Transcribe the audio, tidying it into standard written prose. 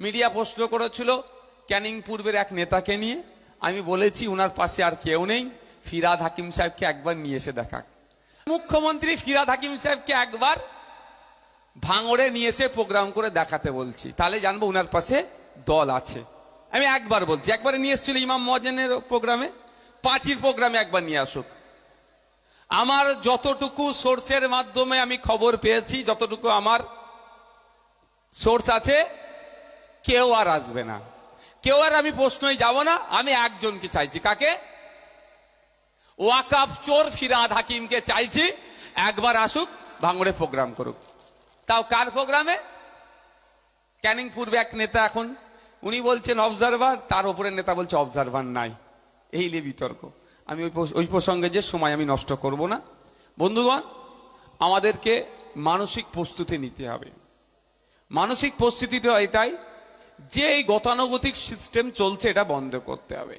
Media প্রশ্ন করেছিল ক্যানিং পূর্বের এক নেতাকে নিয়ে। আমি বলেছি উনার পাশে আর কেউ নেই, ফিরহাদ হাকিম সাহেবকে একবার নিয়ে এসে দেখাক। মুখ্যমন্ত্রী ফিরহাদ হাকিম সাহেবকে একবার ভাঙড়ে নিয়ে এসে প্রোগ্রাম করে দেখাতে বলছি, তাহলে জানবো উনার পাশে দল আছে। আমি একবার বলছি, একবারে নিয়ে এসেছিল ইমাম মহাজেনের প্রোগ্রামে, পার্টির প্রোগ্রামে একবার নিয়ে আসুক। আমার যতটুকু সোর্সের মাধ্যমে আমি খবর পেয়েছি, যতটুকু আমার সোর্স আছে, কেউ আর আসবে না, কেউ আর আমি প্রশ্নই যাব না। আমি একজনকে চাইছি, কাকে? ওয়াকাফ চোর ফিরহাদ হাকিমকে চাইছি একবার আসুক, ভাঙড়ে প্রোগ্রাম করুক। তাও কার প্রোগ্রামে? ক্যানিং পূর্বে এক নেতা, এখন উনি বলছেন অবজারভার, তার উপরে নেতা বলছে অবজারভার নাই, এই নিয়ে বিতর্ক। আমি ওই প্রসঙ্গে যে সময় আমি নষ্ট করব না। বন্ধুগণ, আমাদেরকে মানসিক প্রস্তুতি নিতে হবে। মানসিক প্রস্তুতিটা এটাই যে এই গতানুগতিক সিস্টেম চলছে, এটা বন্ধ করতে হবে।